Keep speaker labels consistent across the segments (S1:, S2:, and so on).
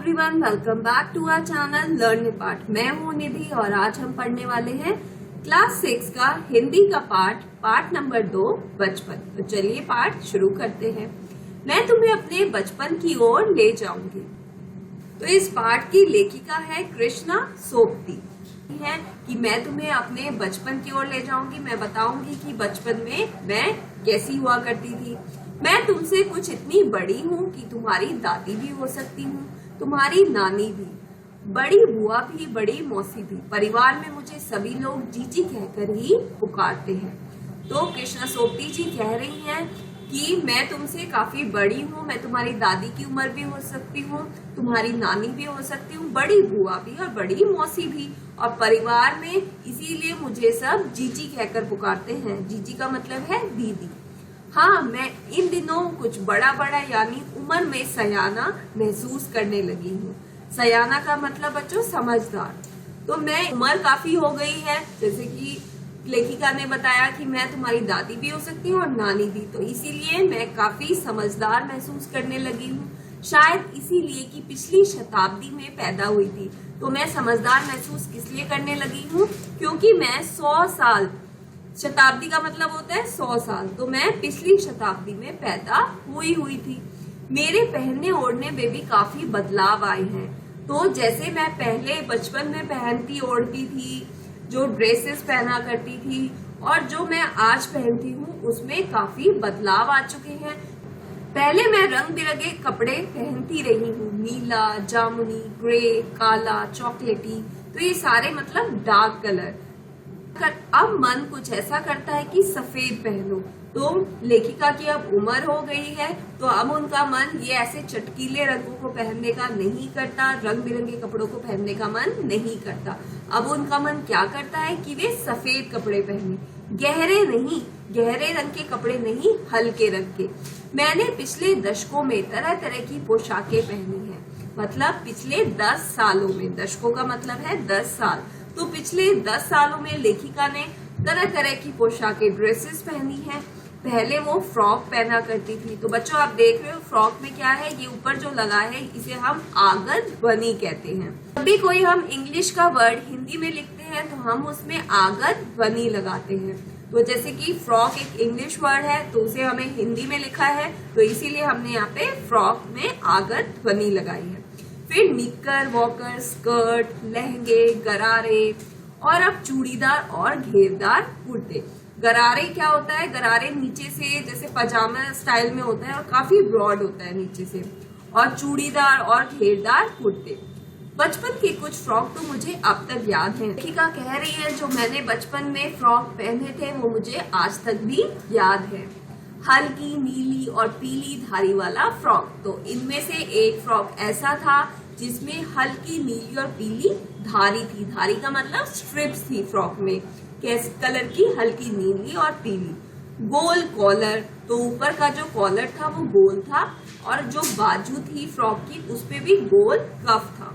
S1: Everyone, welcome back to our channel learn part. मैं हूँ निधि और आज हम पढ़ने वाले हैं क्लास 6 का हिंदी का पार्ट नंबर 2 बचपन। तो चलिए पाठ शुरू करते हैं। मैं तुम्हें अपने बचपन की ओर ले जाऊंगी। तो इस पाठ की लेखिका है कृष्णा सोपती है कि मैं तुम्हें अपने बचपन की ओर ले जाऊंगी। मैं बताऊंगी कि बचपन में मैं कैसी हुआ करती थी। मैं तुमसे कुछ इतनी बड़ी हूँ कि तुम्हारी दादी भी हो सकती हूँ, तुम्हारी नानी भी, बड़ी बुआ भी, बड़ी मौसी भी। परिवार में मुझे सभी लोग जीजी कहकर ही पुकारते हैं। तो कृष्णा सोपती जी कह रही हैं कि मैं तुमसे काफी बड़ी हूँ, मैं तुम्हारी दादी की उम्र भी हो सकती हूँ, तुम्हारी नानी भी हो सकती हूँ, बड़ी बुआ भी और बड़ी मौसी भी, और परिवार में इसीलिए मुझे सब जीजी कहकर पुकारते हैं। जीजी का मतलब है दीदी। हाँ, मैं इन दिनों कुछ बड़ा बड़ा यानी उम्र में सयाना महसूस करने लगी हूँ। सयाना का मतलब बच्चों समझदार। तो मैं उम्र काफी हो गई है, जैसे कि लेखिका ने बताया कि मैं तुम्हारी दादी भी हो सकती हूँ और नानी भी, तो इसीलिए मैं काफी समझदार महसूस करने लगी हूँ। शायद इसीलिए कि पिछली शताब्दी में पैदा हुई थी। तो मैं समझदार महसूस किस लिए करने लगी हूँ? क्योंकि मैं 100 साल, शताब्दी का मतलब होता है 100 साल, तो मैं पिछली शताब्दी में पैदा हुई थी। मेरे पहनने ओढ़ने में भी काफी बदलाव आए हैं। तो जैसे मैं पहले बचपन में पहनती ओढ़ती थी, जो ड्रेसेस पहना करती थी, और जो मैं आज पहनती हूँ उसमें काफी बदलाव आ चुके हैं। पहले मैं रंग बिरंगे कपड़े पहनती रही हूँ, नीला, जामुनी, ग्रे, काला, चॉकलेटी, तो ये सारे मतलब डार्क कलर। अब मन कुछ ऐसा करता है कि सफेद पहनो। तो लेखिका की अब उम्र हो गई है, तो अब उनका मन ये ऐसे चटकीले रंगों को पहनने का नहीं करता, रंग बिरंगे कपड़ों को पहनने का मन नहीं करता। अब उनका मन क्या करता है कि वे सफेद कपड़े पहने, गहरे रंग के कपड़े नहीं, हल्के रंग के। मैंने पिछले दशकों में तरह तरह की पोशाकें पहनी है, मतलब पिछले 10 सालों में, दशकों का मतलब है 10 साल, तो पिछले 10 सालों में लेखिका ने तरह तरह की पोशाकें, ड्रेसेस पहनी है। पहले वो फ्रॉक पहना करती थी। तो बच्चों आप देख रहे हो फ्रॉक में क्या है, ये ऊपर जो लगा है इसे हम आगत ध्वनि कहते हैं। जब भी कोई हम इंग्लिश का वर्ड हिंदी में लिखते हैं तो हम उसमें आगत ध्वनि लगाते हैं। तो जैसे कि फ्रॉक एक इंग्लिश वर्ड है, तो उसे हमें हिंदी में लिखा है, तो इसीलिए हमने यहाँ पे फ्रॉक में आगत ध्वनि लगाई है। फिर निक्कर, वॉकर, स्कर्ट, लहंगे, गरारे, और अब चूड़ीदार और घेरदार कुर्ते। गरारे क्या होता है? गरारे नीचे से जैसे पजामा स्टाइल में होता है और काफी ब्रॉड होता है नीचे से, और चूड़ीदार और घेरदार कुर्ते। बचपन के कुछ फ्रॉक तो मुझे अब तक याद है। लेखिका कह रही है जो मैंने बचपन में फ्रॉक पहने थे वो मुझे आज तक भी याद है। हल्की नीली और पीली धारी वाला फ्रॉक। तो इनमें से एक फ्रॉक ऐसा था जिसमें हल्की नीली और पीली धारी थी। धारी का मतलब स्ट्रिप्स थी फ्रॉक में, कैसे कलर की, हल्की नीली और पीली। गोल कॉलर, तो ऊपर का जो कॉलर था वो गोल था, और जो बाजू थी फ्रॉक की उस पे भी गोल कफ था।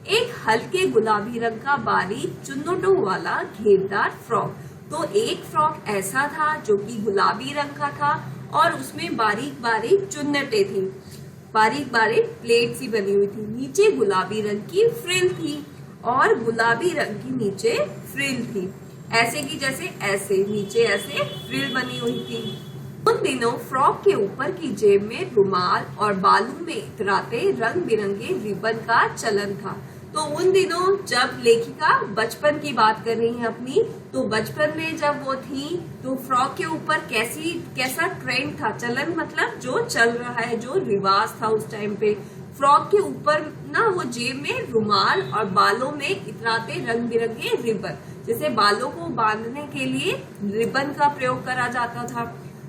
S1: एक हल्के गुलाबी रंग का बारीक चुन्नटों वाला घेरदार फ्रॉक। तो एक फ्रॉक ऐसा था जो कि गुलाबी रंग का था और उसमें बारीक बारीक चुन्नटें थी, बारीक बारीक प्लेट सी बनी हुई थी। नीचे गुलाबी रंग की फ्रिल थी और गुलाबी रंग की नीचे फ्रिल थी, ऐसे की जैसे ऐसे नीचे ऐसे फ्रिल बनी हुई थी। उन दिनों फ्रॉक के ऊपर की जेब में रुमाल और बालों में इतराते रंग बिरंगे रिबन का चलन था। तो उन दिनों जब लेखिका बचपन की बात कर रही है अपनी, तो बचपन में जब वो थी तो फ्रॉक के ऊपर कैसा ट्रेंड था, चलन मतलब जो चल रहा है, जो रिवाज था उस टाइम पे। फ्रॉक के ऊपर ना वो जेब में रुमाल और बालों में इतराते रंग बिरंगे रिबन, जैसे बालों को बांधने के लिए रिबन का प्रयोग करा जाता था,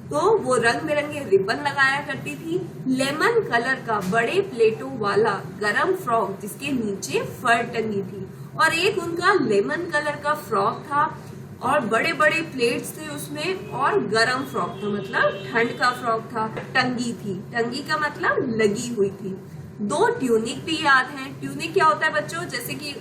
S1: तो वो रंग बिरंगे रिबन लगाया करती थी। लेमन कलर का बड़े प्लेटों वाला गरम फ्रॉक जिसके नीचे फर टंगी थी, और एक उनका लेमन कलर का फ्रॉक था और बड़े बड़े प्लेट्स थे उसमें, और गरम फ्रॉक था मतलब ठंड का फ्रॉक था, टंगी थी, टंगी का मतलब लगी हुई थी। 2 ट्यूनिक भी याद है। ट्यूनिक क्या होता है बच्चों? जैसे कि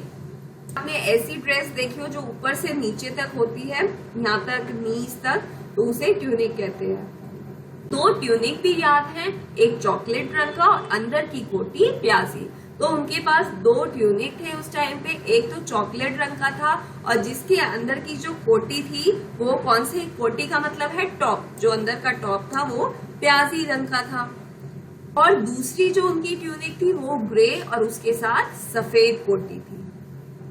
S1: आपने ऐसी ड्रेस देखी हो जो ऊपर से नीचे तक होती है, यहाँ तक नीज तक, तो उसे ट्यूनिक कहते हैं। 2 ट्यूनिक भी याद हैं, एक चॉकलेट रंग का और अंदर की कोटी प्याजी। तो उनके पास 2 ट्यूनिक थे उस टाइम पे। एक तो चॉकलेट रंग का था और जिसके अंदर की जो कोटी थी वो कौन सी कोटी का मतलब है टॉप, जो अंदर का टॉप था वो प्याजी रंग का था। और दूसरी जो उनकी ट्यूनिक थी वो ग्रे और उसके साथ सफेद कोटी थी।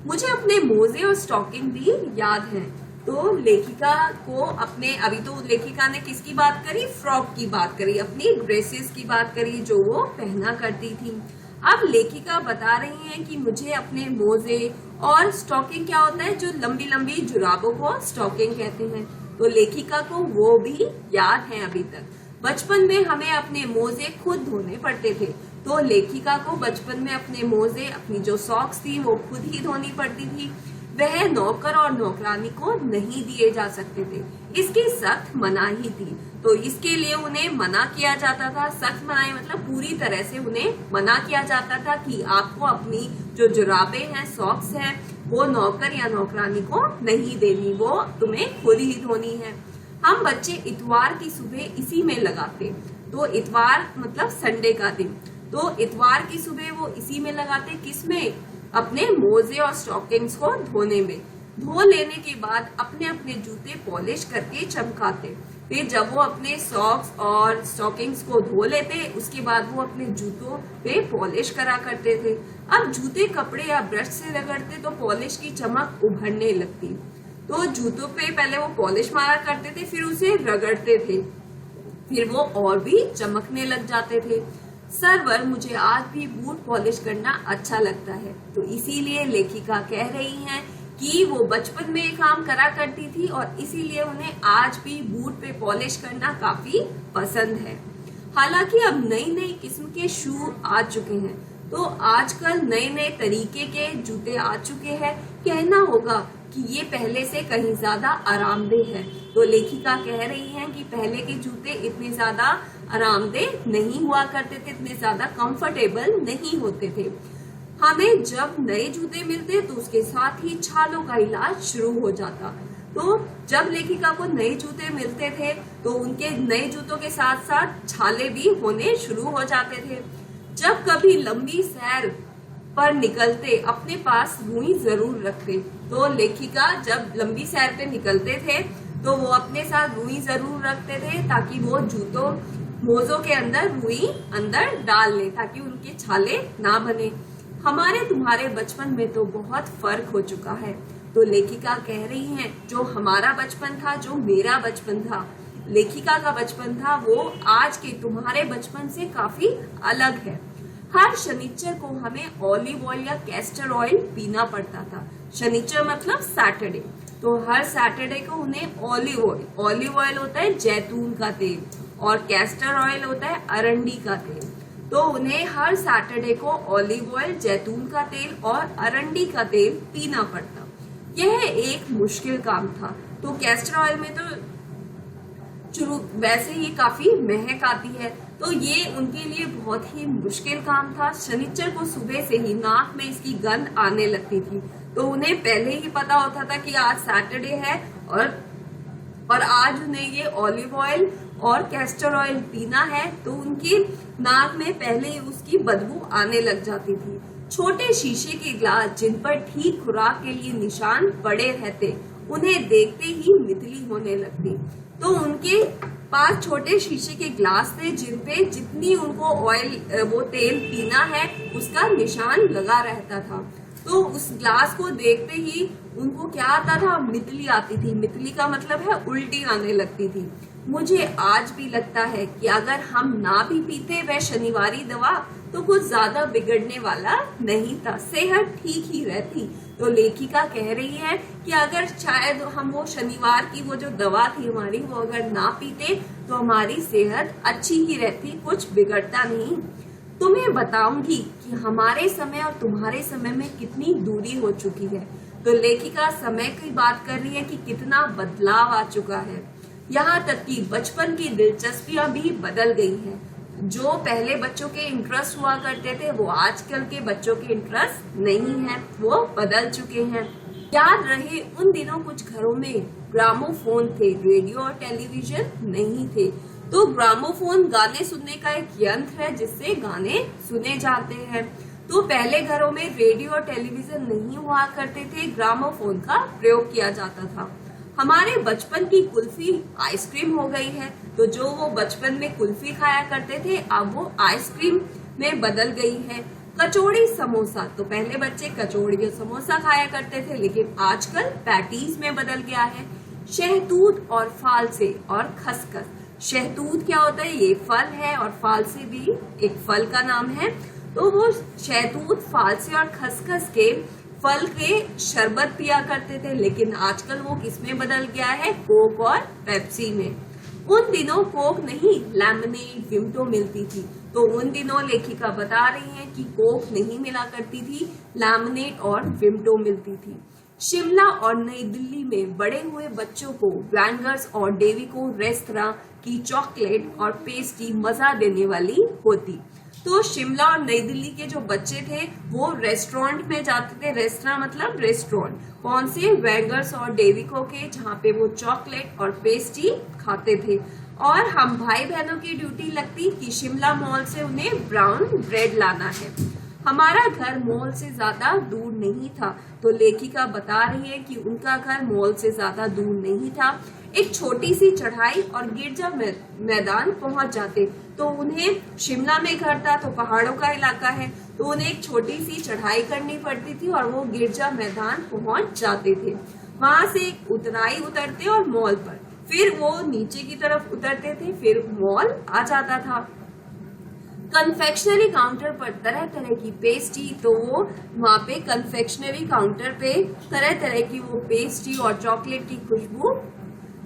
S1: मुझे अपने मोजे और स्टॉकिंग भी याद है। तो लेखिका को अपने, अभी तो लेखिका ने किसकी बात करी, फ्रॉक की बात करी, अपनी ड्रेसेस की बात करी जो वो पहना करती थी। अब लेखिका बता रही हैं कि मुझे अपने मोजे और स्टॉकिंग, क्या होता है जो लंबी लंबी जुराबों को स्टॉकिंग कहते हैं, तो लेखिका को वो भी याद है अभी तक। बचपन में हमें अपने मोजे खुद धोने पड़ते थे, तो लेखिका को बचपन में अपने मोजे, अपनी जो सॉक्स थी वो खुद ही धोनी पड़ती थी। वह नौकर और नौकरानी को नहीं दिए जा सकते थे, इसकी सख्त मनाही थी। तो इसके लिए उन्हें मना किया जाता था। सख्त मनाही मतलब पूरी तरह से उन्हें मना किया जाता था कि आपको अपनी जो जुराबे हैं, सॉक्स हैं, वो नौकर या नौकरानी को नहीं देनी, वो तुम्हें खुद ही धोनी है। हम बच्चे इतवार की सुबह इसी में लगाते, तो इतवार मतलब संडे का दिन, तो इतवार की सुबह वो इसी में लगाते, किसमें, अपने मोजे और स्टॉकिंग्स को धोने में। धो लेने के बाद अपने अपने जूते पॉलिश करके चमकाते। फिर जब वो अपने सॉक्स और स्टॉकिंग्स को धो लेते, उसके बाद वो अपने जूतों पे पॉलिश करा करते थे। अब जूते कपड़े या ब्रश से रगड़ते तो पॉलिश की चमक उभरने लगती। तो जूतों पे पहले वो पॉलिश मारा करते थे, फिर उसे रगड़ते थे, फिर वो और भी चमकने लग जाते थे। सरवर, मुझे आज भी बूट पॉलिश करना अच्छा लगता है। तो इसीलिए लेखिका कह रही हैं कि वो बचपन में ये काम करा करती थी और इसीलिए उन्हें आज भी बूट पे पॉलिश करना काफी पसंद है। हालांकि अब नई नई किस्म के शू आ चुके हैं, तो आजकल नए नए तरीके के जूते आ चुके हैं। कहना होगा कि ये पहले से कहीं ज्यादा आरामदेह है। तो लेखिका कह रही हैं कि पहले के जूते इतने ज्यादा आरामदेह नहीं हुआ करते थे, इतने ज्यादा कंफर्टेबल नहीं होते थे। हमें जब नए जूते मिलते तो उसके साथ ही छालों का इलाज शुरू हो जाता। तो जब लेखिका को नए जूते मिलते थे तो उनके नए जूतों के साथ साथ छाले भी होने शुरू हो जाते थे। जब कभी लंबी सैर पर निकलते अपने पास रुई जरूर रखते। तो लेखिका जब लंबी सैर पे निकलते थे तो वो अपने साथ रुई जरूर रखते थे, ताकि वो जूतों मोजों के अंदर रुई अंदर डाल ले, ताकि उनके छाले ना बने। हमारे तुम्हारे बचपन में तो बहुत फर्क हो चुका है। तो लेखिका कह रही हैं जो हमारा बचपन था, जो मेरा बचपन था, लेखिका का बचपन था, वो आज के तुम्हारे बचपन से काफी अलग है। हर शनिचर को हमें ऑलिव ऑयल या कैस्टर ऑयल पीना पड़ता था। शनिचर मतलब सैटरडे, तो हर सैटरडे को उन्हें ऑलिव ऑयल होता है जैतून का तेल, और कैस्टर ऑयल होता है अरंडी का तेल। तो उन्हें हर सैटरडे को ऑलिव ऑयल, जैतून का तेल और अरंडी का तेल पीना पड़ता। यह एक मुश्किल काम था। तो कैस्टर ऑयल में तो वैसे ही काफी महक आती है, तो ये उनके लिए बहुत ही मुश्किल काम था। शनिचर को सुबह से ही नाक में इसकी गंध आने लगती थी, तो उन्हें पहले ही पता होता था कि आज सैटरडे है और आज उन्हें ये ऑलिव ऑयल और कैस्टर ऑयल पीना है। तो उनकी नाक में पहले ही उसकी बदबू आने लग जाती थी। छोटे शीशे के ग्लास जिन पर ठीक खुराक के लिए निशान पड़े रहते, उन्हें देखते ही मितली होने लगती। तो उनके पास छोटे शीशे के ग्लास थे जिन पे जितनी उनको ऑयल वो तेल पीना है उसका निशान लगा रहता था। तो उस ग्लास को देखते ही उनको क्या आता था, मितली आती थी। मितली का मतलब है उल्टी आने लगती थी। मुझे आज भी लगता है कि अगर हम ना भी पीते वह शनिवारी दवा तो कुछ ज्यादा बिगड़ने वाला नहीं था, सेहत ठीक ही रहती। तो लेखिका कह रही है कि अगर शायद हम वो शनिवार की वो जो दवा थी हमारी, वो अगर ना पीते तो हमारी सेहत अच्छी ही रहती, कुछ बिगड़ता नहीं। तुम्हें बताऊंगी कि हमारे समय और तुम्हारे समय में कितनी दूरी हो चुकी है। तो लेखिका समय की बात कर रही है कि कितना बदलाव आ चुका है। यहाँ तक कि बचपन की दिलचस्पियां भी बदल गई हैं। जो पहले बच्चों के इंटरेस्ट हुआ करते थे वो आजकल के बच्चों के इंटरेस्ट नहीं है, वो बदल चुके हैं। याद रहे उन दिनों कुछ घरों में ग्रामोफोन थे, रेडियो और टेलीविजन नहीं थे। तो ग्रामोफोन गाने सुनने का एक यंत्र है जिससे गाने सुने जाते हैं। तो पहले घरों में रेडियो और टेलीविजन नहीं हुआ करते थे, ग्रामोफोन का प्रयोग किया जाता था। हमारे बचपन की कुल्फी आइसक्रीम हो गई है, तो जो वो बचपन में कुल्फी खाया करते थे अब वो आइसक्रीम में बदल गई है। कचौड़ी समोसा, तो पहले बच्चे कचौड़ी और समोसा खाया करते थे, लेकिन आजकल पैटीज में बदल गया है। शहतूत और फालसे और खसखस। शहतूत क्या होता है? ये फल है और फालसे भी एक फल का नाम है। तो वो शहतूत, फालसे और खसखस के फल के शरबत पिया करते थे, लेकिन आजकल वो किसमें बदल गया है? कोक और पेप्सी में। उन दिनों कोक नहीं, लेमनेड, विम्टो मिलती थी। तो उन दिनों लेखिका बता रही हैं कि कोक नहीं मिला करती थी, लेमनेड और विम्टो मिलती थी। शिमला और नई दिल्ली में बड़े हुए बच्चों को वैंगर्स और डेविको रेस्तरां की चॉकलेट और पेस्ट्री मजा देने वाली होती। तो शिमला और नई दिल्ली के जो बच्चे थे वो रेस्टोरेंट में जाते थे। रेस्तरां मतलब रेस्टोरेंट, कौन से? वैंगर्स और डेविको के, जहाँ पे वो चॉकलेट और पेस्ट्री खाते थे। और हम भाई बहनों की ड्यूटी लगती कि शिमला मॉल से उन्हें ब्राउन ब्रेड लाना है। हमारा घर मॉल से ज्यादा दूर नहीं था, तो लेखिका बता रही है कि उनका घर मॉल से ज्यादा दूर नहीं था। एक छोटी सी चढ़ाई और गिरजा मैदान पहुंच जाते। तो उन्हें शिमला में घर था, तो पहाड़ों का इलाका है, तो उन्हें एक छोटी सी चढ़ाई करनी पड़ती थी और वो गिरजा मैदान पहुंच जाते थे। वहां से एक उतराई उतरते और मॉल पर, फिर वो नीचे की तरफ उतरते थे, फिर मॉल आ जाता था। कन्फेक्शनरी काउंटर पर तरह तरह की पेस्ट्री, तो वो वहाँ पे कन्फेक्शनरी काउंटर पे तरह तरह की वो पेस्ट्री और चॉकलेट की खुशबू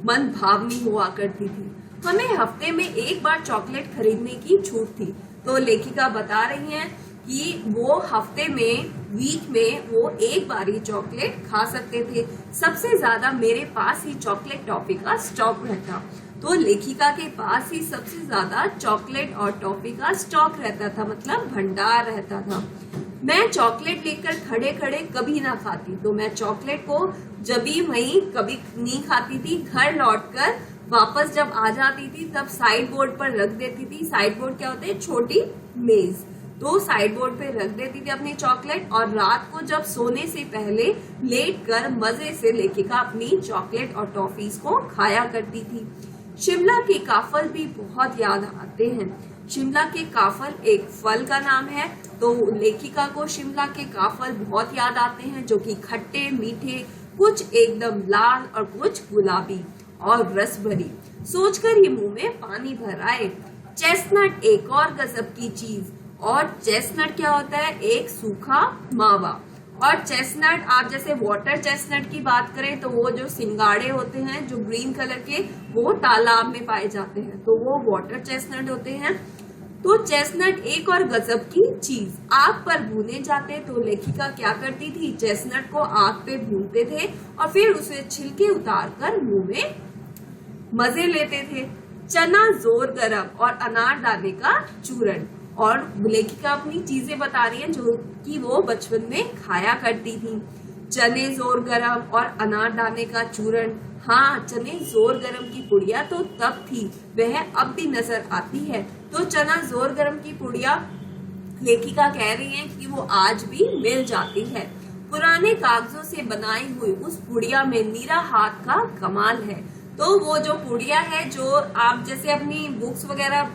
S1: मन भावनी हुआ करती थी। हमें हफ्ते में एक बार चॉकलेट खरीदने की छूट थी। तो लेखिका बता रही हैं कि वो हफ्ते में, वीक में वो एक बार ही चॉकलेट खा सकते थे। सबसे ज्यादा मेरे पास ही चॉकलेट टॉफी का स्टॉक रहता। तो लेखिका के पास ही सबसे ज्यादा चॉकलेट और टॉफी का स्टॉक रहता था, मतलब भंडार रहता था। मैं चॉकलेट लेकर खड़े खड़े कभी ना खाती, तो मैं चॉकलेट को जबी वहीं कभी नहीं खाती थी। घर लौटकर वापस जब आ जाती थी तब साइड बोर्ड पर रख देती थी। साइड बोर्ड क्या होता है? छोटी मेज। तो साइड बोर्ड पे रख देती थी अपनी चॉकलेट, और रात को जब सोने से पहले लेट कर मजे से लेखिका अपनी चॉकलेट और टॉफीज को खाया करती थी। शिमला के काफल भी बहुत याद आते हैं। शिमला के काफल एक फल का नाम है, तो लेखिका को शिमला के काफल बहुत याद आते हैं, जो कि खट्टे मीठे, कुछ एकदम लाल और कुछ गुलाबी और रस भरी। सोचकर ये मुंह में पानी भर आए। चेस्टनट एक और गजब की चीज। और चेस्टनट क्या होता है? एक सूखा मावा। और चेस्टनट, आप जैसे वाटर चेस्टनट की बात करें तो वो जो सिंगाड़े होते हैं जो ग्रीन कलर के, वो तालाब में पाए जाते हैं, तो वो वाटर चेस्टनट होते हैं। तो चेस्टनट एक और गजब की चीज। आग पर भूने जाते, तो लेखिका क्या करती थी? चेस्टनट को आग पे भूनते थे और फिर उसे छिलके उतार कर मुंह में मजे लेते थे। चना जोर गरम और अनारदाने का चूरण। और लेखिका अपनी चीजें बता रही है जो कि वो बचपन में खाया करती थी। चने जोर गरम और अनारदाने का चूरण। हाँ, चने जोर गरम की पुड़िया तो तब थी, वह अब भी नजर आती है। तो चना जोर गरम की पुड़िया लेखिका कह रही है कि वो आज भी मिल जाती है। पुराने कागजों से बनाई हुई उस पुड़िया में नीरा हाथ का कमाल है। तो वो जो पुड़िया है, जो आप जैसे अपनी बुक्स वगैरह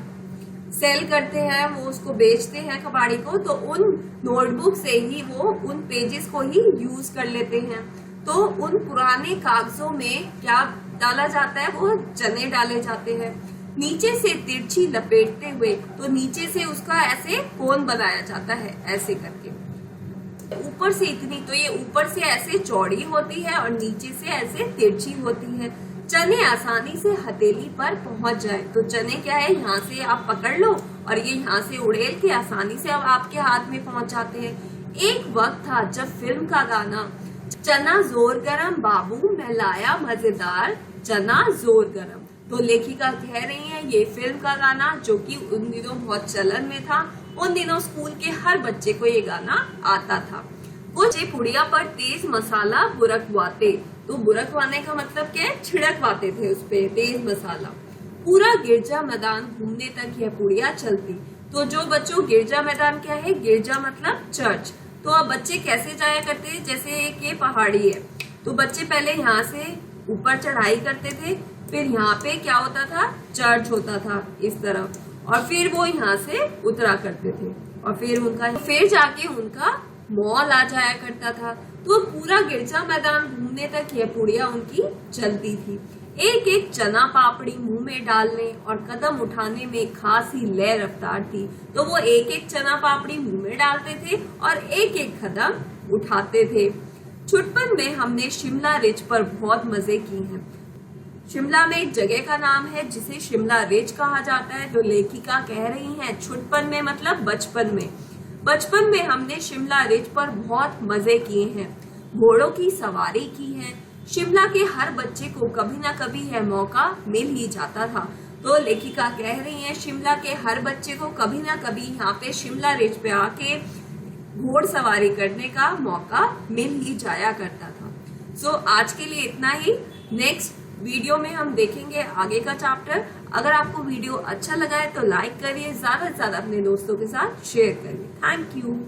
S1: सेल करते हैं, वो उसको बेचते हैं कबाड़ी को, तो उन नोटबुक से ही वो उन पेजेस को ही यूज कर लेते हैं। तो उन पुराने कागजों में क्या डाला जाता है? वो चने डाले जाते हैं। नीचे से तिरछी लपेटते हुए, तो नीचे से उसका ऐसे कोन बनाया जाता है, ऐसे करके। ऊपर से इतनी, तो ये ऊपर से ऐसे चौड़ी होती है और नीचे से ऐसे तिरछी होती है। चने आसानी से हथेली पर पहुंच जाए, तो चने क्या है? यहाँ से आप पकड़ लो और ये यहाँ से उड़ेल के आसानी से अब आपके हाथ में पहुंच जाते हैं। एक वक्त था जब फिल्म का गाना चना जोर गरम बाबू मैं लाया मजेदार चना जोर गरम, तो लेखिका कह रही है ये फिल्म का गाना जो कि उन दिनों बहुत चलन में था। उन दिनों स्कूल के हर बच्चे को ये गाना आता था। कुछ पुड़िया पर तेज मसाला बुरकवाते, तो बुरकवाने का मतलब क्या है? छिड़कवाते थे उस पे तेज मसाला। पूरा गिरजा मैदान घूमने तक यह पुड़िया चलती। तो जो बच्चों गिरजा मैदान क्या है, गिरजा मतलब चर्च। तो अब बच्चे कैसे जाया करते हैं, जैसे एक ये पहाड़ी है तो बच्चे पहले यहाँ से ऊपर चढ़ाई करते थे, फिर यहाँ पे क्या होता था, चर्च होता था इस तरफ, और फिर वो यहाँ से उतरा करते थे और फिर जाके उनका मॉल आ जाया करता था। तो पूरा गिरजा मैदान घूमने तक यह पुड़िया उनकी चलती थी। एक एक चना पापड़ी मुंह में डालने और कदम उठाने में खासी लय रफ्तार थी। तो वो एक एक चना पापड़ी मुंह में डालते थे और एक एक कदम उठाते थे। छुटपन में हमने शिमला रिज पर बहुत मजे किए हैं। शिमला में एक जगह का नाम है जिसे शिमला रिज कहा जाता है, जो लेखिका कह रही हैं छुटपन में मतलब बचपन में। बचपन में हमने शिमला रिज पर बहुत मजे किए हैं, घोड़ों की सवारी की है। शिमला के हर बच्चे को कभी ना कभी यह मौका मिल ही जाता था। तो लेखिका कह रही हैं शिमला के हर बच्चे को कभी ना कभी यहाँ पे शिमला रिज पे आके घोड़सवारी करने का मौका मिल ही जाया करता था। सो आज के लिए इतना ही। नेक्स्ट वीडियो में हम देखेंगे आगे का चैप्टर। अगर आपको वीडियो अच्छा लगा है तो लाइक करिए, ज्यादा से ज्यादा अपने दोस्तों के साथ शेयर करिए। Thank you.